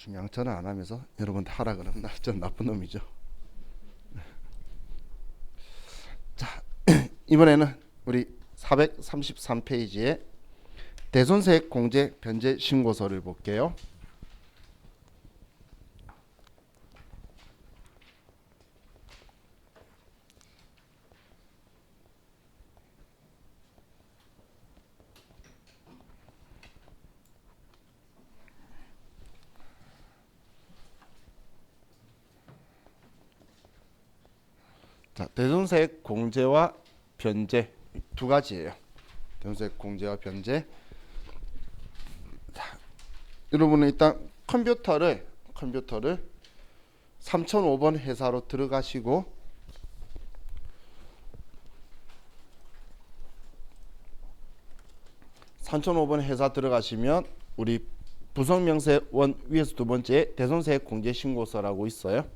중요한 저는 안 하면서 여러분들 하라 그러면 전 나쁜 놈이죠. 자, 이번에는 우리 433페이지에 대손세액 공제 변제 신고서를 볼게요. 자, 대손세액 공제와 변제 두 가지예요. 대손세액 공제와 변제. 자, 여러분은 일단 컴퓨터를 3005번 회사로 들어가시고 회사 들어가시면 우리 부속명세 원 위에서 두 번째 대손세액 공제 신고서라고 있어요.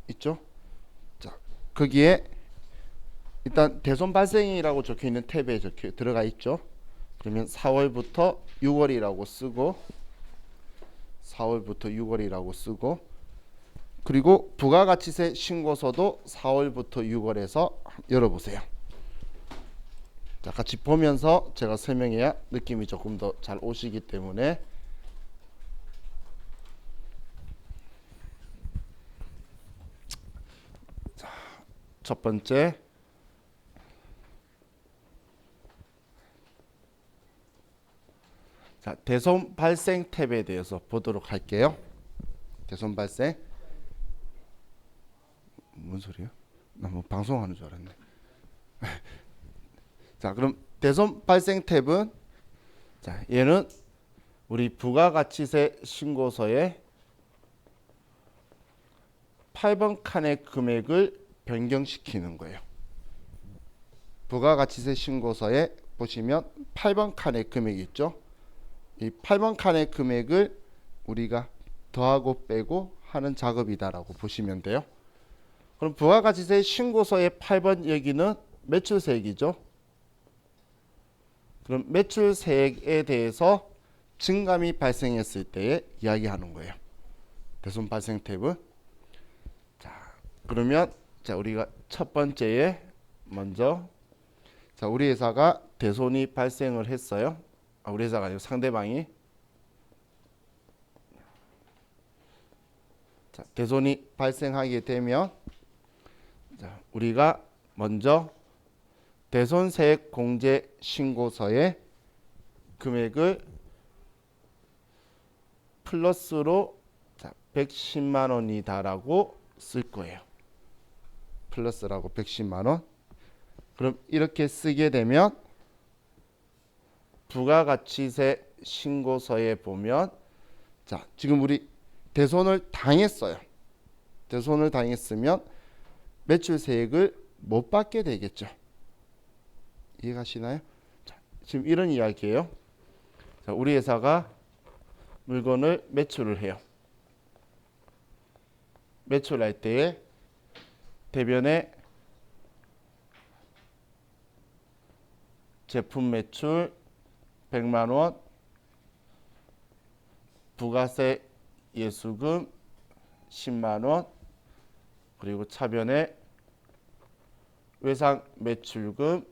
있죠? 자, 거기에 일단 대손 발생이라고 적혀 있는 탭에 들어가 있죠. 그러면 4월부터 6월이라고 쓰고 4월부터 6월이라고 쓰고 그리고 부가가치세 신고서도 4월부터 6월에서 열어보세요. 자, 같이 보면서 제가 설명해야 느낌이 조금 더 잘 오시기 때문에 자, 첫 번째 자, 대손 발생 탭에 대해서 보도록 할게요. 대손 발생 뭔 소리야? 나 뭐 방송하는 줄 알았네. 자, 그럼 대손 발생 탭은 자, 얘는 우리 부가가치세 신고서에 8번 칸의 금액을 변경시키는 거예요. 부가가치세 신고서에 보시면 8번 칸의 금액이 있죠. 이 8번 칸의 금액을 우리가 더하고 빼고 하는 작업이다라고 보시면 돼요. 그럼 부가가치세 신고서의 8번 여기는 매출세액이죠. 그럼 매출세액에 대해서 증감이 발생했을 때에 이야기하는 거예요. 대손 발생 탭은 자, 그러면 자, 우리가 첫 번째에 먼저 자, 우리 회사가 대손이 발생을 했어요. 우리 회사가 아니고 상대방이 자, 대손이 발생하게 되면 자, 우리가 먼저 대손세액 공제 신고서에 금액을 플러스로 자, 110만 원이다라고 쓸 거예요. 플러스라고 110만 원. 그럼 이렇게 쓰게 되면 부가가치세 신고서에 보면 자, 지금 우리 대손을 당했어요. 대손을 당했으면 매출세액을 못 받게 되겠죠. 이해가시나요? 자, 지금 이런 이야기예요. 자, 우리 회사가 물건을 매출을 해요. 매출할 때에 대변에 제품 매출 100만 원, 부가세 예수금 10만 원, 그리고 차변에 외상 매출금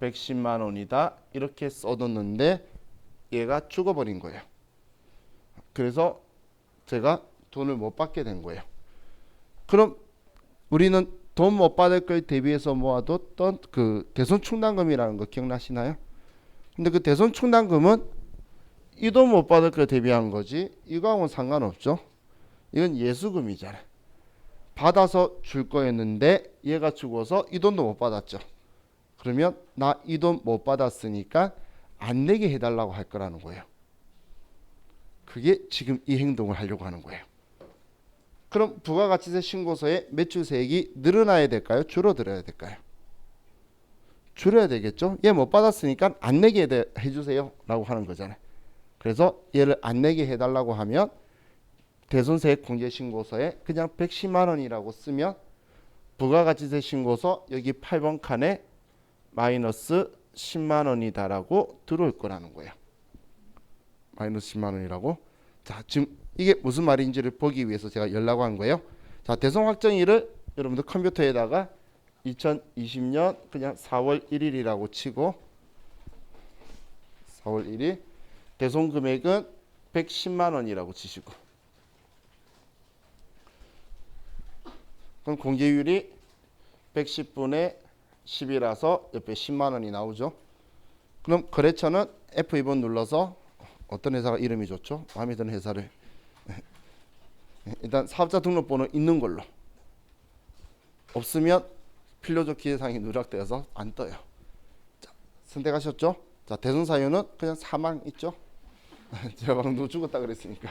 110만 원이다. 이렇게 써뒀는데 얘가 죽어버린 거예요. 그래서 제가 돈을 못 받게 된 거예요. 그럼 우리는 돈 못 받을 걸 대비해서 모아뒀던 그 대손 충당금이라는 거 기억나시나요? 근데 그 대손 충당금은 이 돈 못 받을 걸 대비한 거지 이거하고는 상관없죠. 이건 예수금이잖아요. 받아서 줄 거였는데 얘가 죽어서 이 돈도 못 받았죠. 그러면 나 이 돈 못 받았으니까 안 내게 해달라고 할 거라는 거예요. 그게 지금 이 행동을 하려고 하는 거예요. 그럼 부가가치세 신고서에 매출세액이 늘어나야 될까요? 줄어들어야 될까요? 줄여야 되겠죠. 얘 못 받았으니까 안 내게 해주세요 라고 하는 거잖아요. 그래서 얘를 안 내게 해달라고 하면 대손세액 공제 신고서에 그냥 110만 원이라고 쓰면 부가가치세 신고서 여기 8번 칸에 마이너스 10만 원이다라고 들어올 거라는 거예요. 마이너스 10만 원이라고. 자, 지금 이게 무슨 말인지를 보기 위해서 제가 열라고 한 거예요. 자, 대손 확정일을 여러분들 컴퓨터에다가 2020년 그냥 4월 1일이라고 치고 4월 1일 대손 금액은 110만 원이라고 치시고 그럼 공제율이 110분의 10이라서 옆에 10만 원이 나오죠. 그럼 거래처는 F2번 눌러서 어떤 회사가 이름이 좋죠? 마음에 드는 회사를 일단 사업자 등록번호 있는 걸로 없으면 필요적 기재사항이 누락되어서 안 떠요. 자, 선택하셨죠? 자, 대손 사유는 그냥 사망 있죠? 제가 방금 누구 죽었다 그랬으니까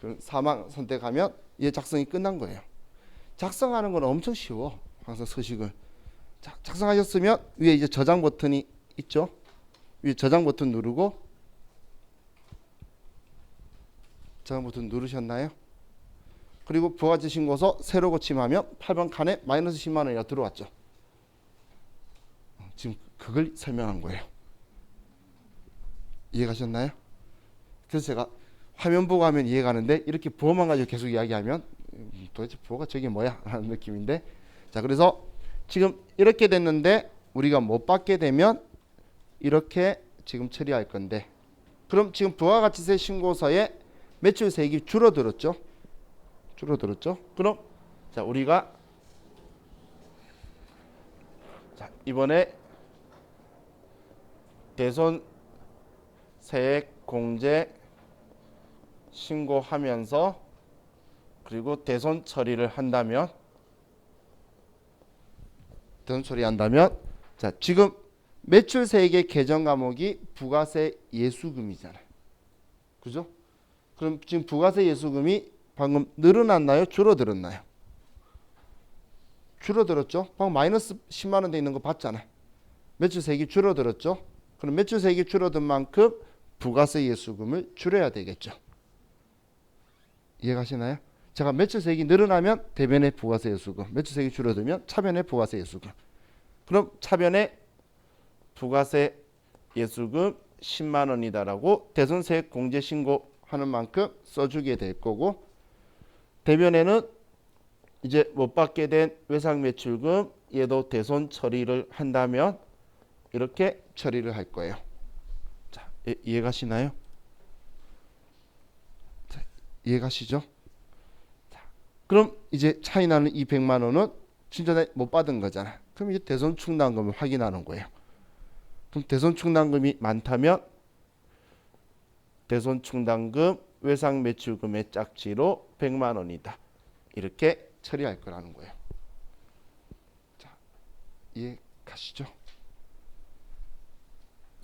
그럼 사망 선택하면 얘 작성이 끝난 거예요. 작성하는 건 엄청 쉬워. 항상 서식을. 자, 작성하셨으면 위에 이제 저장 버튼이 있죠? 위에 저장 버튼 누르고 저장 버튼 누르셨나요? 그리고 부가가치 신고서 새로 고침하면 8번 칸에 마이너스 10만 원이 들어왔죠. 지금 그걸 설명한 거예요. 이해가셨나요? 그래서 제가 화면 보고 하면 이해가는데 이렇게 부호만 가지고 계속 이야기하면 도대체 부호가 저게 뭐야? 라는 느낌인데 자, 그래서 지금 이렇게 됐는데 우리가 못 받게 되면 이렇게 지금 처리할 건데 그럼 지금 부가가치세 신고서에 매출세액이 줄어들었죠? 줄어들었죠? 그럼 자, 우리가 자, 이번에 대손 세액 공제 신고하면서 그리고 대손 처리를 한다면 자, 지금 매출세액의 계정 과목이 부가세 예수금이잖아요. 그죠? 그럼 지금 부가세 예수금이 방금 늘어났나요? 줄어들었나요? 줄어들었죠? 방금 마이너스 10만 원 돼 있는 거 봤잖아요. 매출세액이 줄어들었죠? 그럼 매출세액이 줄어든 만큼 부가세 예수금을 줄여야 되겠죠. 이해가시나요? 제가 매출세액이 늘어나면 대변의 부가세 예수금, 매출세액이 줄어들면 차변의 부가세 예수금. 그럼 차변의 부가세 예수금 10만 원이다라고 대손세액 공제 신고하는 만큼 써주게 될 거고 대변에는 이제 못 받게 된 외상 매출금 얘도 대손 처리를 한다면 이렇게 처리를 할 거예요. 자, 이해가시나요? 자, 이해가시죠? 자, 그럼 이제 차이 나는 이 100만 원은 진짜 못 받은 거잖아. 그럼 이제 대손 충당금을 확인하는 거예요. 그럼 대손 충당금이 많다면 대손 충당금 외상 매출금의 짝지로 100만 원이다. 이렇게 처리할 거라는 거예요. 자, 이해 가시죠?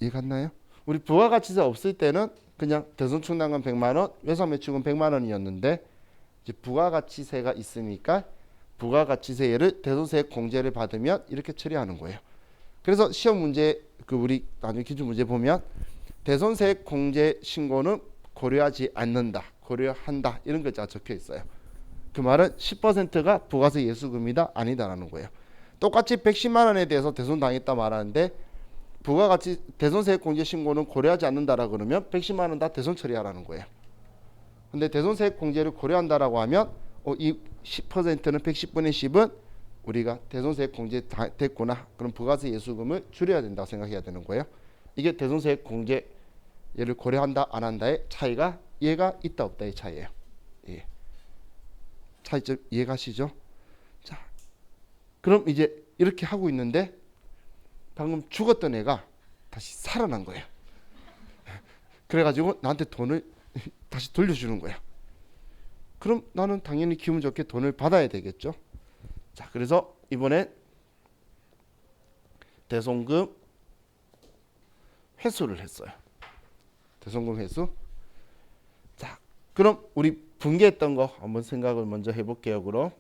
이해 갔나요? 우리 부가가치세 없을 때는 그냥 대손 충당금 100만 원, 외상 매출금 100만 원이었는데 이제 부가가치세가 있으니까 부가가치세를 대손세액 공제를 받으면 이렇게 처리하는 거예요. 그래서 시험 문제 그 우리 나중에 기출 문제 보면 대손세액 공제 신고는 고려하지 않는다, 고려한다 이런 글자가 적혀 있어요. 그 말은 10%가 부가세 예수금이다 아니다라는 거예요. 똑같이 110만 원에 대해서 대손 당했다 말하는데 부가가치 대손세액 공제 신고는 고려하지 않는다라 그러면 110만 원 다 대손 처리하라는 거예요. 근데 대손세액 공제를 고려한다라고 하면 이 10%는 110분의 10은 우리가 대손세액 공제 됐구나. 그럼 부가세 예수금을 줄여야 된다고 생각해야 되는 거예요. 이게 대손세액 공제 얘를 고려한다 안 한다의 차이가 얘가 있다 없다의 차이예요. 예. 차이점 이해가시죠? 자, 그럼 이제 이렇게 하고 있는데 방금 죽었던 애가 다시 살아난 거예요. 그래가지고 나한테 돈을 다시 돌려주는 거야. 그럼 나는 당연히 기분 좋게 돈을 받아야 되겠죠. 자, 그래서 이번엔 대손금 회수를 했어요. 대손금 회수. 자, 그럼 우리 분개했던 거 한번 생각을 먼저 해볼게요. 그럼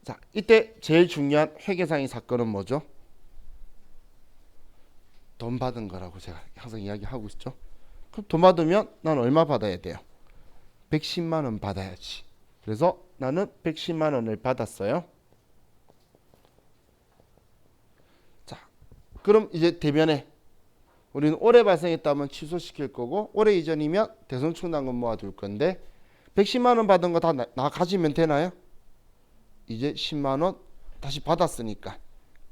자, 이때 제일 중요한 회계상의 사건은 뭐죠? 돈 받은 거라고 제가 항상 이야기하고 있죠. 그럼 돈 받으면 난 얼마 받아야 돼요? 110만 원 받아야지. 그래서 나는 110만 원을 받았어요. 자, 그럼 이제 대변에 우리는 올해 발생했다면 취소시킬 거고 올해 이전이면 대손 충당금 모아둘 건데 110만 원 받은 거 다 나 가지면 되나요? 이제 10만 원 다시 받았으니까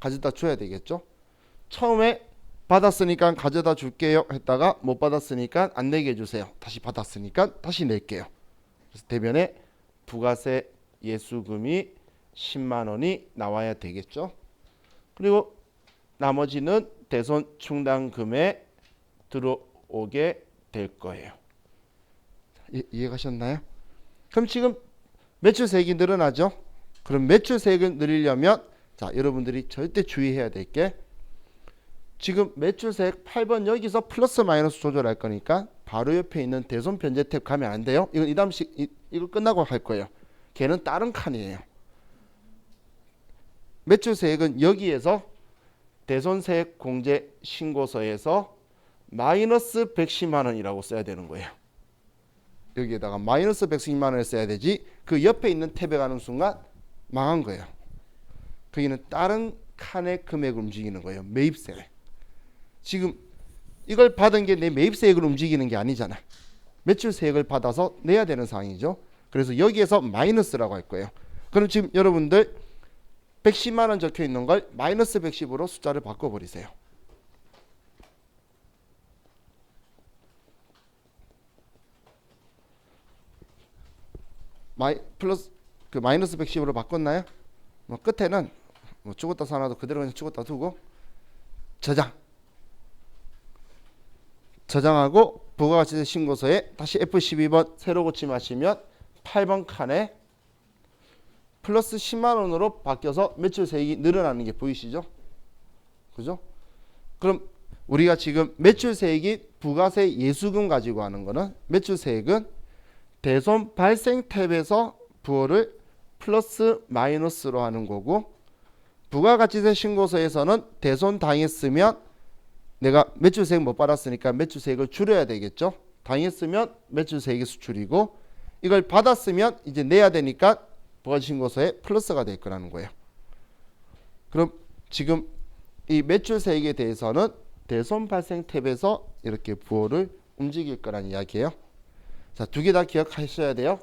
가져다 줘야 되겠죠. 처음에 받았으니까 가져다 줄게요 했다가 못 받았으니까 안 내게 해주세요. 다시 받았으니까 다시 낼게요. 그래서 대변에 부가세 예수금이 10만 원이 나와야 되겠죠. 그리고 나머지는 대손 충당금에 들어오게 될 거예요. 이해가셨나요? 그럼 지금 매출세액이 늘어나죠. 그럼 매출세액을 늘리려면 자 여러분들이 절대 주의해야 될 게 지금 매출세액 8번 여기서 플러스 마이너스 조절할 거니까 바로 옆에 있는 대손 변제 탭 가면 안 돼요. 이건 이 다음씩 이거 끝나고 할 거예요. 걔는 다른 칸이에요. 매출세액은 여기에서 대손세액 공제 신고서에서 마이너스 110만 원이라고 써야 되는 거예요. 여기에다가 마이너스 110만 원을 써야 되지 그 옆에 있는 탭에 가는 순간 망한 거예요. 거기는 다른 칸의 금액을 움직이는 거예요. 매입세. 지금 이걸 받은 게 내 매입세액을 움직이는 게 아니잖아. 매출세액을 받아서 내야 되는 상황이죠. 그래서 여기에서 마이너스라고 할 거예요. 그럼 지금 여러분들 110만 원 적혀 있는 걸 마이너스 110으로 숫자를 바꿔버리세요. 플러스 그 마이너스 110으로 바꿨나요? 뭐 끝에는 뭐 죽었다 사나도 그대로 그냥 죽었다 두고 저장하고 부가가치세 신고서에 다시 F12번 새로 고침하시면 8번 칸에 플러스 10만 원으로 바뀌어서 매출세액이 늘어나는 게 보이시죠? 그죠? 그럼 우리가 지금 매출세액이 부가세 예수금 가지고 하는 거는 매출세액은 대손 발생 탭에서 부호를 플러스 마이너스로 하는 거고 부가가치세 신고서에서는 대손 당했으면 내가 매출세액 못 받았으니까 매출세액을 줄여야 되겠죠. 당했으면 매출세액이 수출이고 이걸 받았으면 이제 내야 되니까 부가신고서에 플러스가 될 거라는 거예요. 그럼 지금 이 매출세액에 대해서는 대손 발생 탭에서 이렇게 부호를 움직일 거란 이야기예요. 자, 두 개 다 기억하셔야 돼요.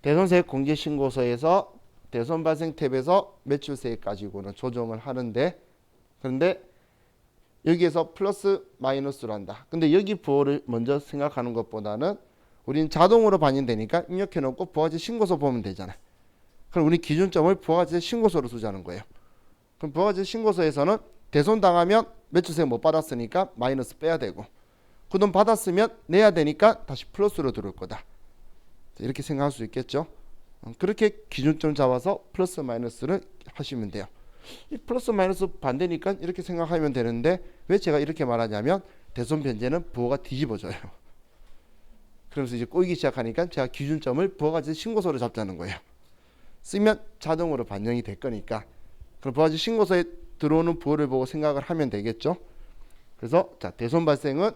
대손세액 공제신고서에서 대손 발생 탭에서 매출세액 가지고는 조정을 하는데 그런데 여기에서 플러스 마이너스로 한다. 근데 여기 부호를 먼저 생각하는 것보다는 우리는 자동으로 반영되니까 입력해 놓고 부가가치 신고서 보면 되잖아. 그럼 우리 기준점을 부가가치 신고서로 두자는 거예요. 그럼 부가가치 신고서에서는 대손 당하면 매출세액 못 받았으니까 마이너스 빼야 되고 그 돈 받았으면 내야 되니까 다시 플러스로 들어올 거다. 이렇게 생각할 수 있겠죠. 그렇게 기준점 잡아서 플러스 마이너스를 하시면 돼요. 이 플러스 마이너스 반대니까 이렇게 생각하면 되는데 왜 제가 이렇게 말하냐면 대손 변제는 부호가 뒤집어져요. 그러면서 이제 꼬이기 시작하니까 제가 기준점을 부가가치 신고서로 잡자는 거예요. 쓰면 자동으로 반영이 될 거니까 그럼 부가가치 신고서에 들어오는 부호를 보고 생각을 하면 되겠죠. 그래서 자 대손 발생은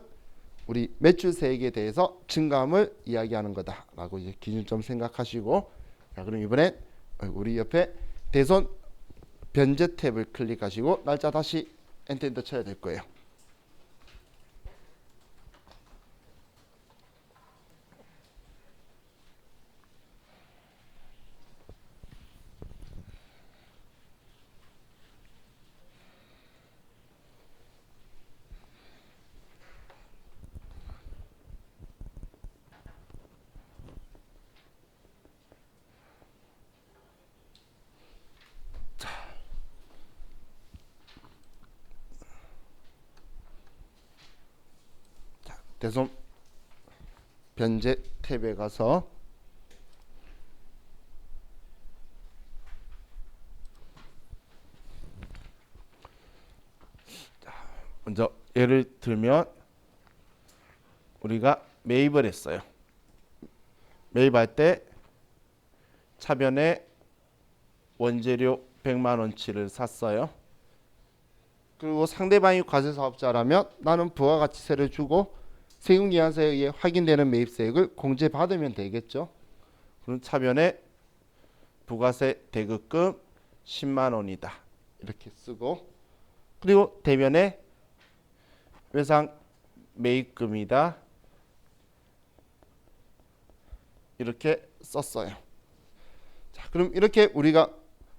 우리 매출세액에 대해서 증감을 이야기하는 거다라고 이제 기준점 생각하시고 자 그럼 이번엔 우리 옆에 대손 변제 탭을 클릭하시고 날짜 다시 엔터 쳐야 될 거예요. 대손 변제 탭에 가서 먼저 예를 들면 우리가 매입을 했어요. 매입할 때 차변에 원재료 100만 원치를 샀어요. 그리고 상대방이 과세사업자라면 나는 부가가치세를 주고 세금기한서에 의해 확인되는 매입세액을 공제받으면 되겠죠. 그럼 차변에 부가세 대급금 10만 원이다. 이렇게 쓰고 그리고 대면에 외상 매입금이다. 이렇게 썼어요. 자, 그럼 이렇게 우리가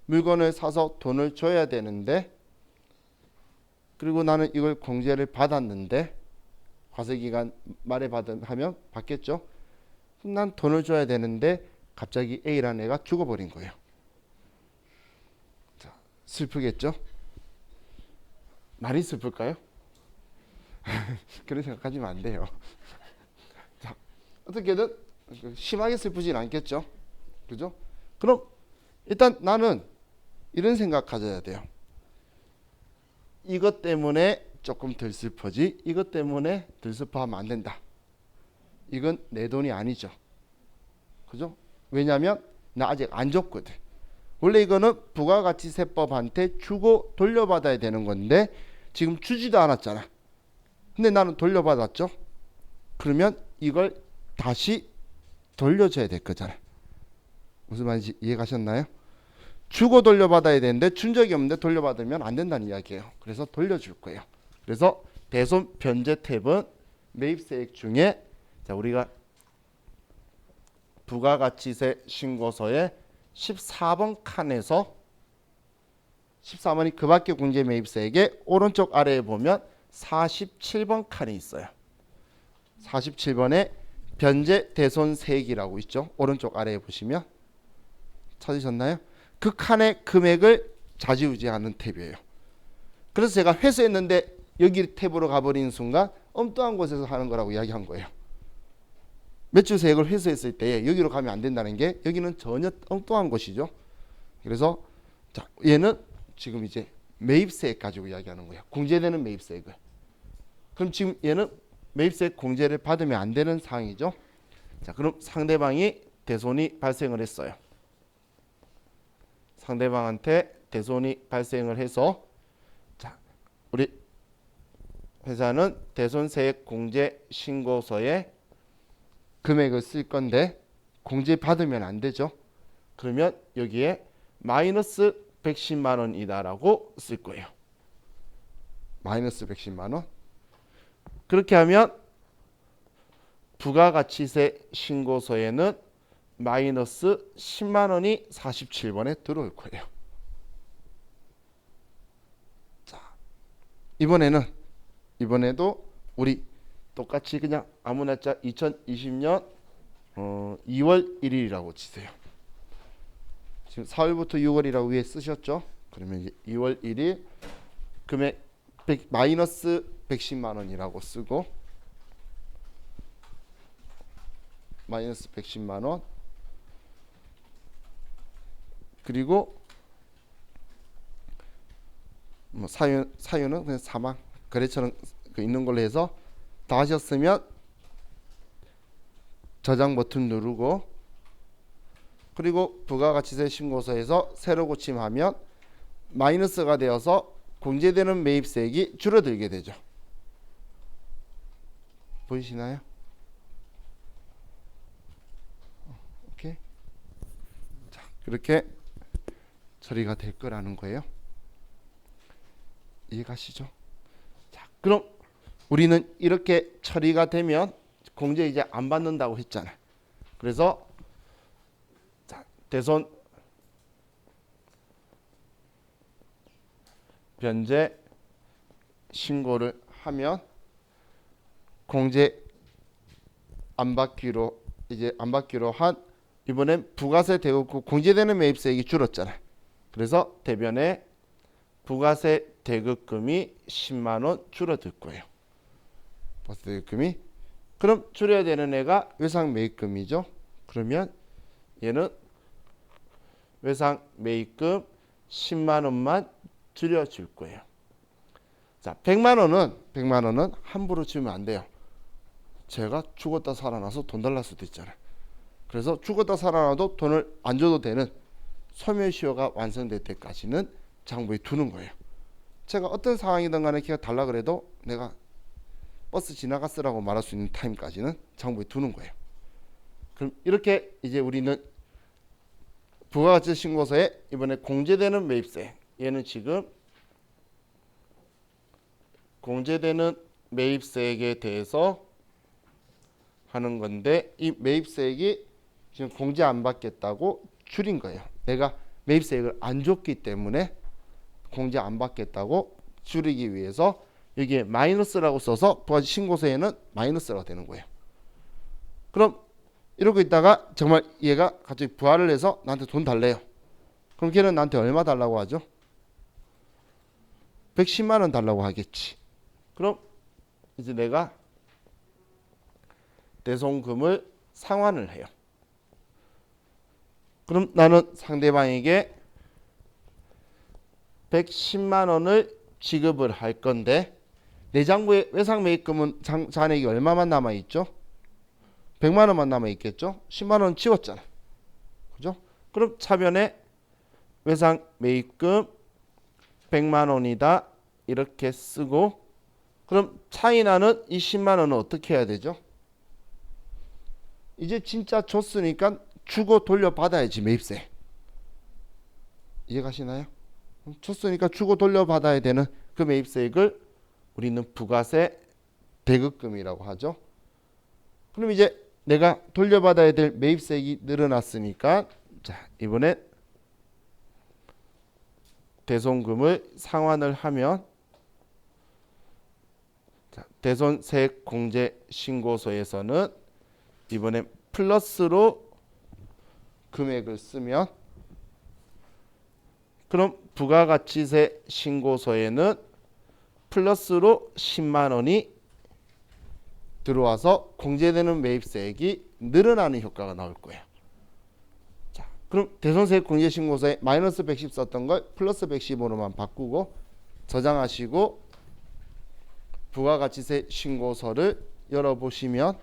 물건을 사서 돈을 줘야 되는데, 그리고 나는 이걸 공제를 받았는데 과세기간 말에 하면 받겠죠. 그럼 난 돈을 줘야 되는데 갑자기 A라는 애가 죽어버린 거예요. 자, 슬프겠죠? 많이 슬플까요? 그런 생각하시면 안 돼요. 자, 어떻게든 심하게 슬프진 않겠죠. 그죠? 그럼 일단 나는 이런 생각 가져야 돼요. 이것 때문에 조금 덜 슬퍼지, 이것 때문에 덜 슬퍼하면 안 된다. 이건 내 돈이 아니죠. 그죠? 왜냐하면 나 아직 안 줬거든. 원래 이거는 부가가치세법한테 주고 돌려받아야 되는 건데 지금 주지도 않았잖아. 근데 나는 돌려받았죠. 그러면 이걸 다시 돌려줘야 될 거잖아. 무슨 말인지 이해가셨나요? 주고 돌려받아야 되는데 준 적이 없는데 돌려받으면 안 된다는 이야기예요. 그래서 돌려줄 거예요. 그래서 대손 변제 탭은 매입세액 중에, 자, 우리가 부가가치세 신고서의 14번 칸에서 14번이 그 밖에 공제 매입세액의 오른쪽 아래에 보면 47번 칸이 있어요. 47번에 변제 대손세액이라고 있죠. 오른쪽 아래에 보시면 찾으셨나요? 그 칸의 금액을 좌지우지하는 탭이에요. 그래서 제가 회수했는데 여기 탭으로 가버리는 순간 엉뚱한 곳에서 하는 거라고 이야기한 거예요. 매출세액을 회수했을 때 여기로 가면 안 된다는 게, 여기는 전혀 엉뚱한 곳이죠. 그래서 자, 얘는 지금 이제 매입세액 가지고 이야기하는 거예요. 공제되는 매입세액을. 그럼 지금 얘는 매입세액 공제를 받으면 안 되는 상황이죠. 자, 그럼 상대방이 대손이 발생을 했어요. 상대방한테 대손이 발생을 해서, 자, 우리 회사는 대손세액 공제 신고서에 금액을 쓸 건데 공제 받으면 안 되죠. 그러면 여기에 마이너스 110만 원이다라고 쓸 거예요. 마이너스 110만 원. 그렇게 하면 부가가치세 신고서에는 마이너스 10만 원이 47번에 들어올 거예요. 자, 이번에도 우리 똑같이 그냥 아무 날짜 2020년 2월 1일이라고 치세요. 지금 4월부터 6월이라고 위에 쓰셨죠? 그러면 이제 2월 1일 금액 마이너스 110만 원이라고 쓰고, 마이너스 110만 원, 그리고 뭐 사유는 그냥 사망, 거래처는 있는 걸로 해서 다 하셨으면 저장 버튼 누르고, 그리고 부가가치세 신고서에서 새로 고침하면 마이너스가 되어서 공제되는 매입세액이 줄어들게 되죠. 보이시나요? 오케이. 자, 그렇게 처리가 될 거라는 거예요. 이해가시죠? 자, 그럼 우리는 이렇게 처리가 되면 공제 이제 안 받는다고 했잖아요. 그래서 자, 대손 변제 신고를 하면 공제 안 받기로 한, 이번엔 부가세 대금고 공제되는 매입세액이 줄었잖아요. 그래서 대변에 부가세 대급금이 10만 원 줄어들 거예요. 부가세 대급금이. 그럼 줄여야 되는 애가 외상 매입금이죠. 그러면 얘는 외상 매입금 10만 원만 줄여줄 거예요. 자, 100만 원은 함부로 주면 안 돼요. 제가 죽었다 살아나서 돈 달랄 수도 있잖아요. 그래서 죽었다 살아나도 돈을 안 줘도 되는 소멸시효가 완성될 때까지는 장부에 두는 거예요. 제가 어떤 상황이든 간에 걔가 달라 그래도 내가 버스 지나갔으라고 말할 수 있는 타임까지는 장부에 두는 거예요. 그럼 이렇게 이제 우리는 부가가치 신고서에 이번에 공제되는 매입세, 얘는 지금 공제되는 매입세액에 대해서 하는 건데 이 매입세액이 지금 공제 안 받겠다고 줄인 거예요. 내가 매입세액을 안 줬기 때문에 공제 안 받겠다고 줄이기 위해서 여기에 마이너스라고 써서 부가가치 신고서에는 마이너스라고 되는 거예요. 그럼 이러고 있다가 정말 얘가 갑자기 부활을 해서 나한테 돈 달래요. 그럼 걔는 나한테 얼마 달라고 하죠? 110만 원 달라고 하겠지. 그럼 이제 내가 대손금을 상환을 해요. 그럼 나는 상대방에게 110만 원을 지급을 할 건데 내장부에 외상매입금은 잔액이 얼마만 남아있죠? 100만 원만 남아있겠죠? 10만 원 지웠잖아. 그죠? 그럼 차변에 외상매입금 100만 원이다 이렇게 쓰고 그럼 차이나는 이 10만 원은 어떻게 해야 되죠? 이제 진짜 줬으니까 주고 돌려받아야지 매입세. 이해가시나요? 줬으니까 주고 돌려받아야 되는 그 매입세액을 우리는 부가세 대급금이라고 하죠. 그럼 이제 내가 돌려받아야 될 매입세액이 늘어났으니까 자 이번에 대손금을 상환을 하면 자, 대손세액 공제 신고서에서는 이번에 플러스로 금액을 쓰면 그럼 부가가치세 신고서에는 플러스로 10만 원이 들어와서 공제되는 매입세액이 늘어나는 효과가 나올 거예요. 자, 그럼 대손세액 공제 신고서에 마이너스 110 썼던 걸 플러스 110으로만 바꾸고 저장하시고 부가가치세 신고서를 열어보시면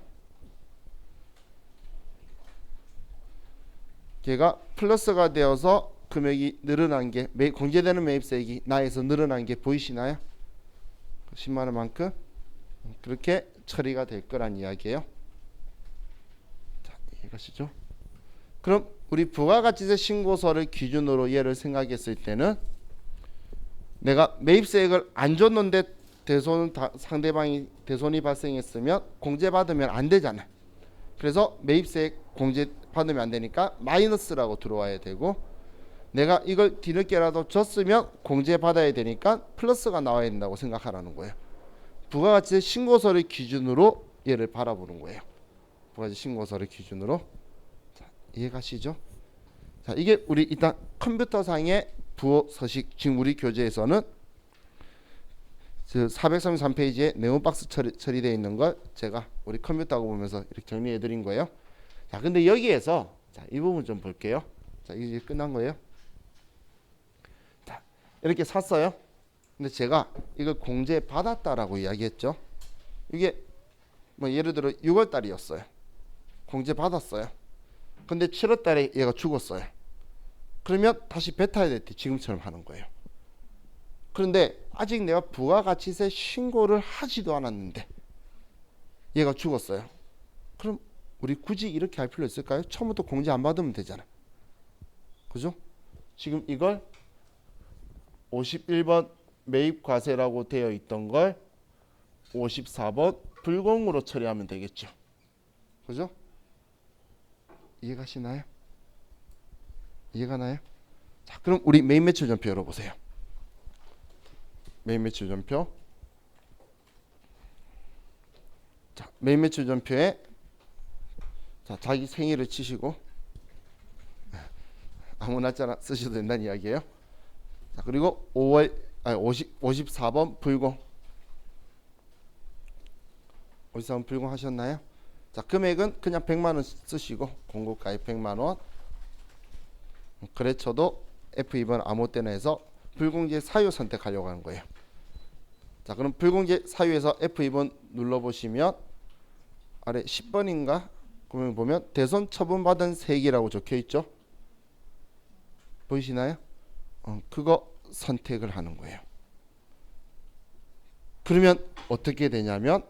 걔가 플러스가 되어서 금액이 늘어난 게 공제되는 매입세액이 나에서 늘어난 게 보이시나요? 10만 원만큼 그렇게 처리가 될 거란 이야기예요. 자, 이해가시죠? 그럼 우리 부가가치세 신고서를 기준으로 얘를 생각했을 때는 내가 매입세액을 안 줬는데 상대방이 대손이 발생했으면 공제받으면 안 되잖아. 그래서 매입세액 공제받으면 안 되니까 마이너스라고 들어와야 되고 내가 이걸 뒤늦게라도 줬으면 공제받아야 되니까 플러스가 나와야 된다고 생각하라는 거예요. 부가가치세 신고서를 기준으로 얘를 바라보는 거예요. 부가가치세 신고서를 기준으로. 자, 이해가시죠? 자, 이게 우리 일단 컴퓨터상의 부호 서식 지금 우리 교재에서는 433페이지에 네모박스 처리되어 있는 걸 제가 우리 컴퓨터하고 보면서 이렇게 정리해 드린 거예요. 자, 근데 여기에서 자, 이 부분 좀 볼게요. 자, 이제 끝난 거예요. 자, 이렇게 샀어요. 근데 제가 이걸 공제 받았다라고 이야기했죠. 이게 뭐 예를 들어 6월 달이었어요. 공제 받았어요. 근데 7월 달에 얘가 죽었어요. 그러면 다시 뱉어야 될 때 지금처럼 하는 거예요. 그런데 아직 내가 부가가치세 신고를 하지도 않았는데 얘가 죽었어요. 그럼 우리 굳이 이렇게 할 필요 있을까요? 처음부터 공제 안 받으면 되잖아. 그죠? 지금 이걸 51번 매입과세라고 되어 있던 걸 54번 불공으로 처리하면 되겠죠. 그죠? 이해가시나요? 이해가나요? 자, 그럼 우리 매입 매출 전표 열어보세요. 매입 매출 전표. 자, 매입 매출 전표에 자, 자기 생일을 치시고 아무 날짜나 쓰셔도 된다는 이야기예요. 자, 그리고 54번 불공. 54번 불공 하셨나요? 자, 금액은 그냥 100만 원 쓰시고 공고가액 100만 원. 거래처도 F2번 아무 때나 해서 불공제 사유 선택하려고 하는 거예요. 자, 그럼 불공제 사유에서 F2번 눌러보시면 아래 10번인가? 그러면 보면 대손 처분받은 세액이라고 적혀있죠. 보이시나요? 그거 선택을 하는 거예요. 그러면 어떻게 되냐면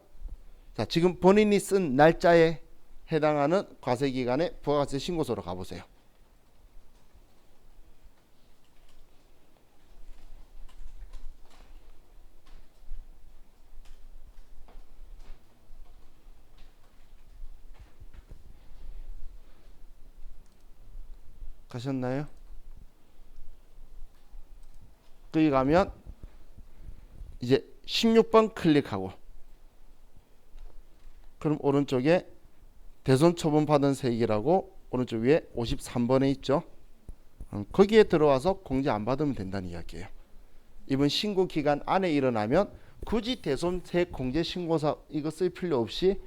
자, 지금 본인이 쓴 날짜에 해당하는 과세기간에 부가가치세 신고서로 가보세요. 가셨나요? 거기 가면 이제 16번 클릭하고 그럼 오른쪽에 대손 처분 받은 세액이라고 오른쪽 위에 53번에 있죠. 거기에 들어와서 공제 안 받으면 된다는 이야기예요. 이번 신고 기간 안에 일어나면 굳이 대손 세액 공제 신고서 이거 쓸 필요 없이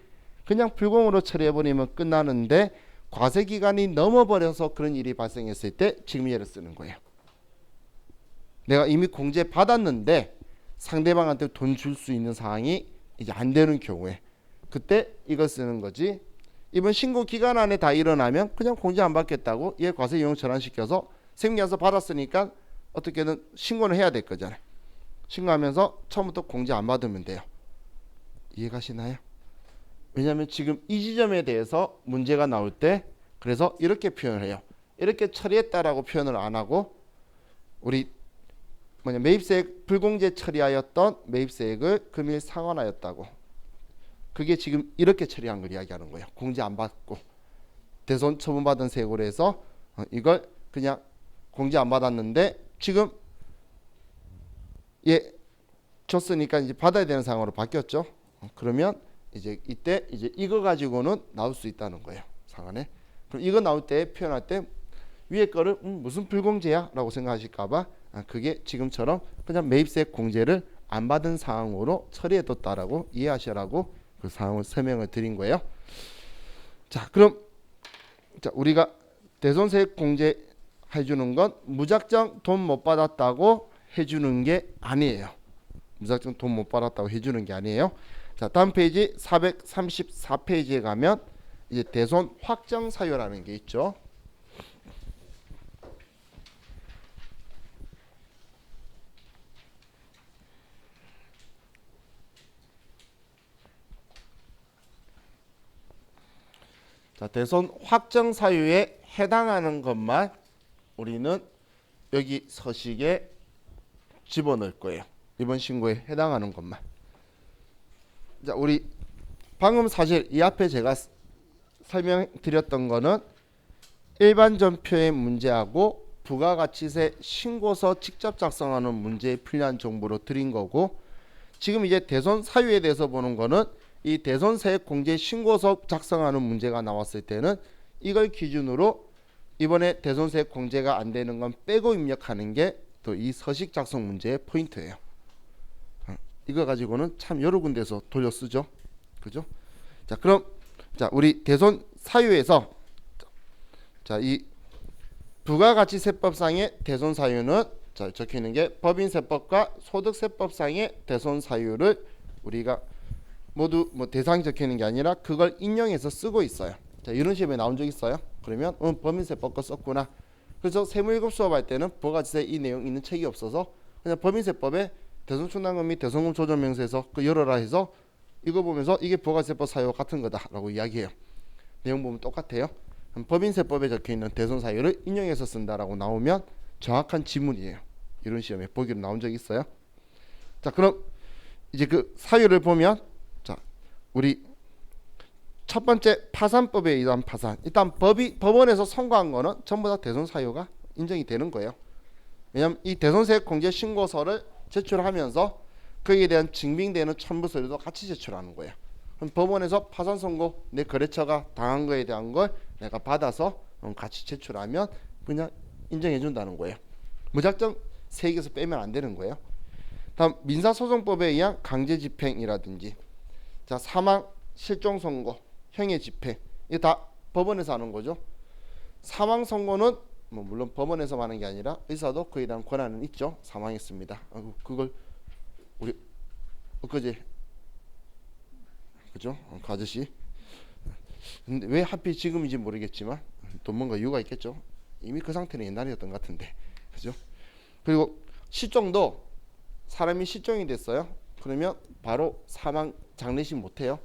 그냥 불공으로 처리해버리면 끝나는데 과세 기간이 넘어버려서 그런 일이 발생했을 때 지금 얘를 쓰는 거예요. 내가 이미 공제 받았는데 상대방한테 돈 줄 수 있는 상황이 이제 안 되는 경우에 그때 이걸 쓰는 거지. 이번 신고 기간 안에 다 일어나면 그냥 공제 안 받겠다고 얘 과세 이용 전환시켜서 세무계산서 받았으니까 어떻게든 신고는 해야 될 거잖아요. 신고하면서 처음부터 공제 안 받으면 돼요. 이해가시나요? 왜냐하면 지금 이 지점에 대해서 문제가 나올 때 그래서 이렇게 표현을 해요. 이렇게 처리했다라고 표현을 안 하고 우리 매입세액 불공제 처리하였던 매입세액을 금일 상환하였다고. 그게 지금 이렇게 처리한 걸 이야기하는 거예요. 공제 안 받고 대손 처분받은 세액으로 해서 이걸 그냥 공제 안 받았는데 지금 얘 줬으니까 이제 받아야 되는 상황으로 바뀌었죠. 그러면 이제 이때 이제 이거 가지고는 나올 수 있다는 거예요. 상한에. 그럼 이거 나올 때 표현할 때 위에 거를 무슨 불공제야 라고 생각하실까봐 그게 지금처럼 그냥 매입세액 공제를 안 받은 상황으로 처리해뒀다라고 이해하시라고 그 상황을 설명을 드린 거예요. 자, 그럼 우리가 대손세액 공제 해주는 건 무작정 돈 못 받았다고 해주는 게 아니에요. 무작정 돈 못 받았다고 해주는 게 아니에요. 자, 다음 페이지 434페이지에 가면 이제 대손 확정 사유라는 게 있죠. 자, 대손 확정 사유에 해당하는 것만 우리는 여기 서식에 집어넣을 거예요. 이번 신고에 해당하는 것만. 자, 우리 방금 사실 이 앞에 제가 설명드렸던 거는 일반 전표의 문제하고 부가가치세 신고서 직접 작성하는 문제에 필요한 정보로 드린 거고, 지금 이제 대손 사유에 대해서 보는 거는 이 대손세액 공제 신고서 작성하는 문제가 나왔을 때는 이걸 기준으로 이번에 대손세액 공제가 안 되는 건 빼고 입력하는 게 또 이 서식 작성 문제의 포인트예요. 이거 가지고는 참 여러 군데서 돌려 쓰죠. 그죠? 자, 그럼 우리 대손 사유에서 이 부가가치세법상의 대손 사유는 적혀 있는 게 법인세법과 소득세법상의 대손 사유를 우리가 모두 대상이 적혀 있는 게 아니라 그걸 인용해서 쓰고 있어요. 자, 이런 시험에 나온 적 있어요? 그러면 법인세법 거 썼구나. 그래서 세무 1급 수업할 때는 부가가치세 이 내용 있는 책이 없어서 그냥 법인세법에 대손충당금 및 대손금 조정명세서 그 열어라 해서 이거 보면서 이게 부가가치세법 사유와 같은 거다라고 이야기해요. 내용 보면 똑같아요. 법인세법에 적혀 있는 대손 사유를 인용해서 쓴다라고 나오면 정확한 지문이에요. 이런 시험에 보기로 나온 적이 있어요. 자, 그럼 이제 그 사유를 보면 우리 첫 번째 파산법에 의한 파산. 일단 법원에서 선고한 거는 전부 다 대손 사유가 인정이 되는 거예요. 왜냐하면 이 대손세액 공제 신고서를 제출하면서 거기에 대한 증빙되는 첨부 서류도 같이 제출하는 거예요. 그럼 법원에서 파산 선고 내 거래처가 당한 거에 대한 걸 내가 받아서 같이 제출하면 그냥 인정해 준다는 거예요. 무작정 세액에서 빼면 안 되는 거예요. 다음 민사소송법에 의한 강제집행이라든지 사망, 실종 선고, 형의 집행 이게 다 법원에서 하는 거죠. 사망 선고는 물론 법원에서 하는 게 아니라 의사도 그에 대한 권한은 있죠. 사망했습니다. 그걸 우리 엊그제 그죠? 그 아저씨. 근데 왜 하필 지금인지 모르겠지만 또 뭔가 이유가 있겠죠. 이미 그 상태는 옛날이었던 것 같은데, 그죠? 그리고 실종도 사람이 실종이 됐어요. 그러면 바로 사망 장례식 못해요.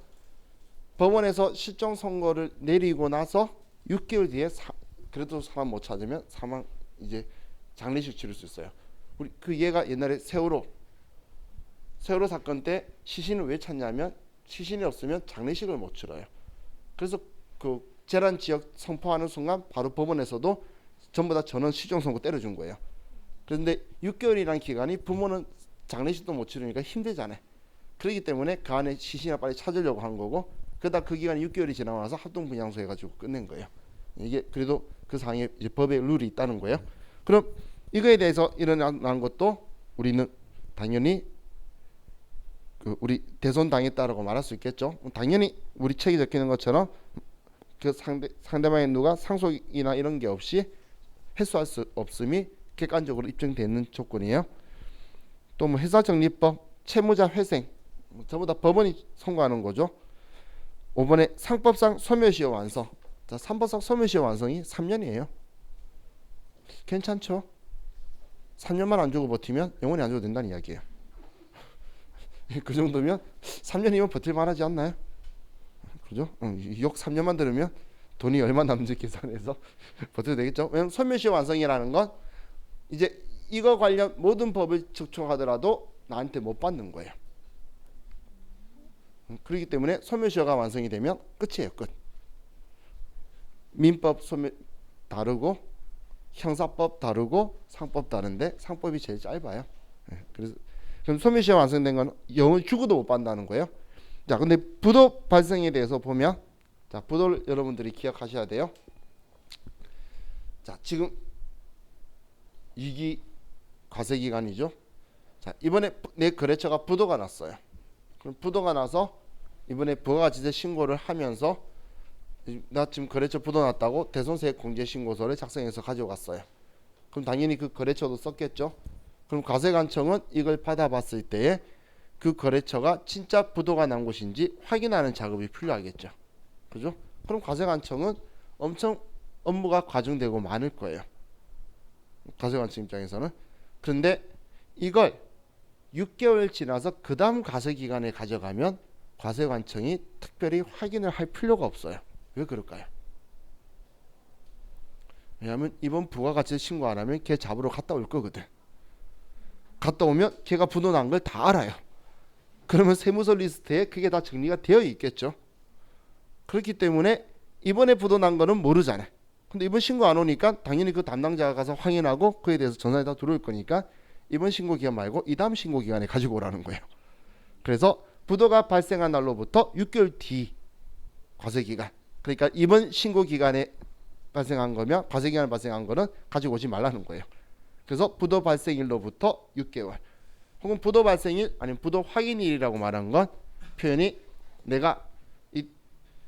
법원에서 실종 선고를 내리고 나서 6개월 뒤에 그래도 사람 못 찾으면 사망 이제 장례식 치를 수 있어요. 우리 그 얘가 옛날에 세월호 사건 때 시신을 왜 찾냐면 시신이 없으면 장례식을 못 치러요. 그래서 그 재난 지역 선포하는 순간 바로 법원에서도 전부 다 전원 실종 선고 때려준 거예요. 그런데 6개월이라는 기간이 부모는 장례식도 못 치르니까 힘들잖아요. 그렇기 때문에 그 안에 시신을 빨리 찾으려고 한 거고, 그러다 그 기간이 6개월이 지나고 나서 합동분향소 해가지고 끝낸 거예요. 이게 그래도 그 상에 이제 법의 룰이 있다는 거예요. 그럼 이거에 대해서 일어난 것도 우리는 당연히 우리 대손 당했다라고 말할 수 있겠죠. 당연히 우리 책에 적히는 것처럼 그 상대방의 누가 상속이나 이런 게 없이 해소할 수 없음이 객관적으로 입증되는 조건이에요. 또 뭐 회사정리법, 채무자 회생, 전부 다 법원이 선고하는 거죠. 5번에 상법상 소멸시효 완성. 자, 상법상 소멸시효 완성이 3년이에요. 괜찮죠? 3년만 안 주고 버티면 영원히 안 줘도 된다는 이야기예요. 그 정도면 3년이면 버틸만 하지 않나요? 그죠? 욕 3년만 들으면 돈이 얼마 남는지 계산해서 버텨도 되겠죠? 왜냐면 소멸시효 완성이라는 건 이제 이거 관련 모든 법을 적용하더라도 나한테 못 받는 거예요. 그렇기 때문에 소멸시효가 완성이 되면 끝이에요. 끝. 민법 소멸 다르고 형사법 다르고 상법 다른데 상법이 제일 짧아요. 그래서 그럼 소멸시효 완성된 건 영원 죽어도 못 받는다는 거예요. 자, 근데 부도 발생에 대해서 보면, 자, 부도를 여러분들이 기억하셔야 돼요. 자, 지금 2기 과세 기간이죠. 자, 이번에 내 거래처가 부도가 났어요. 그럼 부도가 나서 이번에 부가가치세 신고를 하면서 나 지금 거래처 부도 났다고 대손세액 공제 신고서를 작성해서 가져갔어요. 그럼 당연히 그 거래처도 썼겠죠. 그럼 과세관청은 이걸 받아봤을 때에 그 거래처가 진짜 부도가 난 곳인지 확인하는 작업이 필요하겠죠. 그죠? 그럼 과세관청은 엄청 업무가 과중되고 많을 거예요. 과세관청 입장에서는. 그런데 이걸 6개월 지나서 그 다음 과세기간에 가져가면 과세관청이 특별히 확인을 할 필요가 없어요. 왜 그럴까요? 왜냐하면 이번 부가가치세 신고 안 하면 걔 잡으러 갔다 올 거거든. 갔다 오면 걔가 부도 난 걸 다 알아요. 그러면 세무서 리스트에 그게 다 정리가 되어 있겠죠. 그렇기 때문에 이번에 부도 난 거는 모르잖아요. 근데 이번 신고 안 오니까 당연히 그 담당자가 가서 확인하고 그에 대해서 전산이 다 들어올 거니까 이번 신고 기간 말고 이 다음 신고 기간에 가지고 오라는 거예요. 그래서 부도가 발생한 날로부터 6개월 뒤 과세기간, 그러니까 이번 신고 기간에 발생한 거면 과세기간에 발생한 거는 가지고 오지 말라는 거예요. 그래서 부도 발생일로부터 6개월, 혹은 부도 발생일 아니면 부도 확인일이라고 말한 건 표현이 내가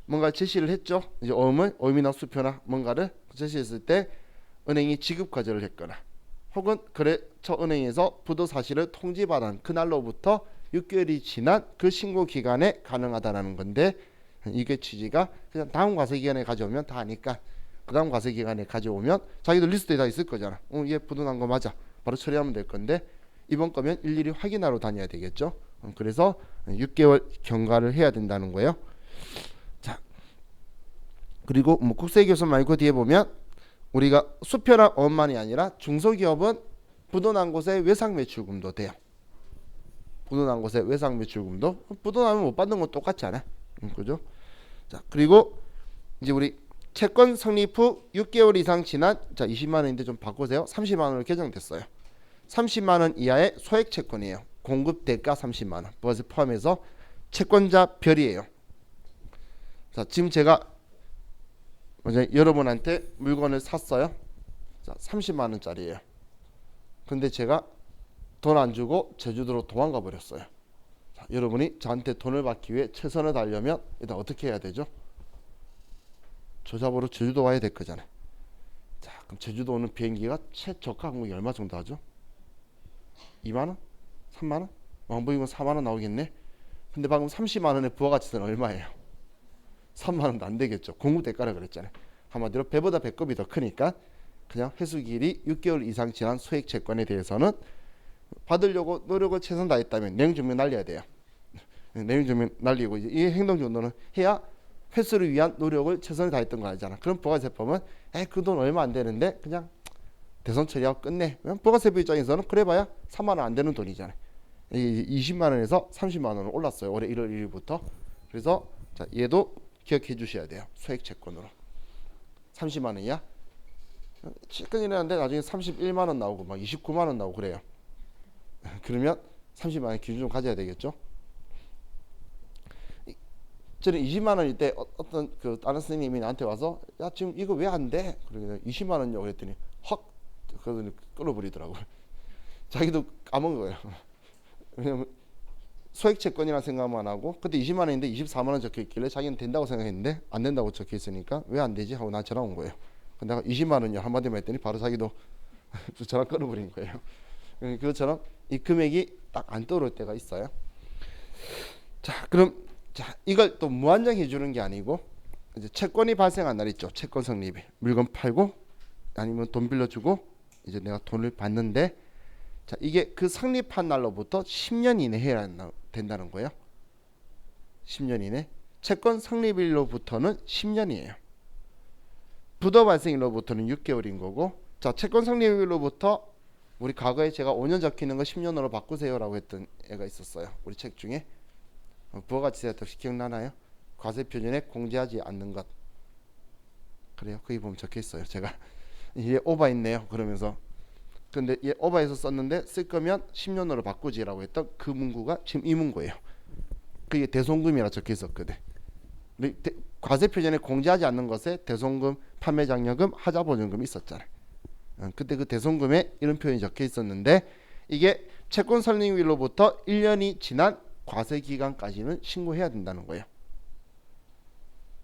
뭔가 제시를 했죠. 이제 어음이나 수표나 뭔가를 제시했을 때 은행이 지급 과제를 했거나 혹은 거래처 은행에서 부도 사실을 통지받은 그날로부터 6개월이 지난 그 신고 기간에 가능하다라는 건데, 이게 취지가 그냥 다음 과세 기간에 가져오면 다 아니까 그 다음 과세 기간에 가져오면 자기도 리스트에 다 있을 거잖아. 얘 부도 난 거 맞아. 바로 처리하면 될 건데 이번 거면 일일이 확인하러 다녀야 되겠죠. 그래서 6개월 경과를 해야 된다는 거예요. 자, 그리고 뭐 국세교섭 말고 뒤에 보면 우리가 수표나 어음만이 아니라 중소기업은 부도 난 곳에 외상 매출금도 돼요. 부도 난 곳에 외상 매출금도, 부도 나면 못 받는 건 똑같지 않아? 그죠? 자, 그리고 이제 우리 채권 성립 후 6개월 이상 지난, 자 20만 원인데 좀 바꾸세요. 30만 원으로 개정됐어요. 30만 원 이하의 소액 채권이에요. 공급 대가 30만 원. 그것을 포함해서 채권자 별이에요. 자, 지금 제가 여러분한테 물건을 샀어요. 자, 30만 원짜리예요. 근데 제가 돈 안 주고 제주도로 도망가 버렸어요. 자, 여러분이 저한테 돈을 받기 위해 최선을 다하려면 일단 어떻게 해야 되죠? 저 잡으러 제주도 와야 될 거잖아요. 자, 그럼 제주도 오는 비행기가 최저가 항공이 얼마 정도 하죠? 2만 원? 3만 원? 왕복이면 4만 원 나오겠네. 근데 방금 30만 원의 부가가치세는 얼마예요? 3만 원도 안 되겠죠. 공급 대가라 그랬잖아요. 한마디로 배보다 배꼽이 더 크니까 그냥 회수기일이 6개월 이상 지난 소액 채권에 대해서는 받으려고 노력을 최선 다했다면 내용증명 날려야 돼요. 내용증명 날리고 이제 이 행동정도는 해야 회수를 위한 노력을 최선을 다했던 거 알잖아. 그럼 부가세법은 그 돈 얼마 안 되는데 그냥 대손 처리하고 끝내. 부가세법 입장에서는 그래봐야 3만 원 안 되는 돈이잖아요. 20만 원에서 30만 원으로 올랐어요. 올해 1월 1일부터. 그래서 자, 얘도 기억해 주셔야 돼요. 소액 채권으로 30만 원이야. 실컷 일했는데 나중에 31만 원 나오고 막 29만 원 나오고 그래요. 그러면 30만 원 기준 좀 가져야 되겠죠. 저는 20만 원일 때 어떤 그 다른 선생님이 나한테 와서 야 지금 이거 왜 안 돼? 그러더니 20만 원요 그랬더니 헉 그러더니 끊어버리더라고요. 자기도 까먹은 거예요. 왜냐면 소액 채권이라 생각만 하고 그때 20만 원인데 24만 원 적혀 있길래 자기는 된다고 생각했는데 안 된다고 적혀 있으니까 왜 안 되지 하고 나 전화 온 거예요. 근데 내가 20만 원요 한마디만 했더니 바로 자기도 전화 끊어버린 거예요. 그것처럼 이 금액이 딱 안 떠오를 때가 있어요. 자, 그럼 자 이걸 또 무한정 해주는 게 아니고 이제 채권이 발생한 날 있죠. 채권 성립일 물건 팔고 아니면 돈 빌려주고 이제 내가 돈을 받는데 자 이게 그 성립한 날로부터 10년 이내 해야 된다는 거예요. 10년 이내. 채권 성립일로부터는 10년이에요. 부도 발생일로부터는 6개월인 거고 자 채권 성립일로부터 우리 과거에 제가 5년 적히는 거 10년으로 바꾸세요라고 했던 애가 있었어요. 우리 책 중에 부가가치세가 혹시 기억나나요? 과세 표준에 공제하지 않는 것. 그래요. 거기 보면 적혀 있어요. 제가 얘 오버했네요. 그러면서 근데 얘 오버해서 썼는데 쓸 거면 10년으로 바꾸지라고 했던 그 문구가 지금 이 문구예요. 그게 대손금이라 적혀 있었거든. 과세 표준에 공제하지 않는 것에 대손금, 판매장려금, 하자보증금 있었잖아요. 그때 그 대손금에 이런 표현이 적혀 있었는데 이게 채권 설립일로부터 1년이 지난 과세 기간까지는 신고해야 된다는 거예요.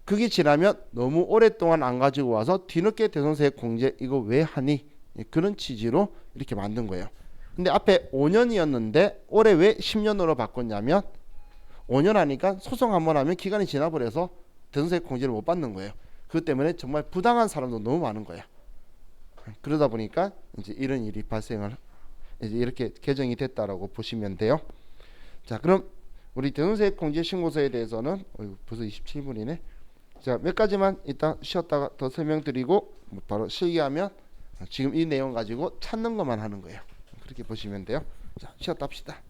그게 지나면 너무 오랫동안 안 가지고 와서 뒤늦게 대손세 공제 이거 왜 하니? 그런 취지로 이렇게 만든 거예요. 근데 앞에 5년이었는데 올해 왜 10년으로 바꿨냐면 5년 하니까 소송 한번 하면 기간이 지나버려서 대손세 공제를 못 받는 거예요. 그것 때문에 정말 부당한 사람도 너무 많은 거예요. 그러다 보니까 이제 이런 일이 발생을 이제 이렇게 개정이 됐다라고 보시면 돼요. 자, 그럼 우리 대손세 공제 신고서에 대해서는 벌써 27분이네. 자, 몇 가지만 이따 쉬었다가 더 설명드리고 바로 실기하면 지금 이 내용 가지고 찾는 것만 하는 거예요. 그렇게 보시면 돼요. 자, 쉬었다 합시다.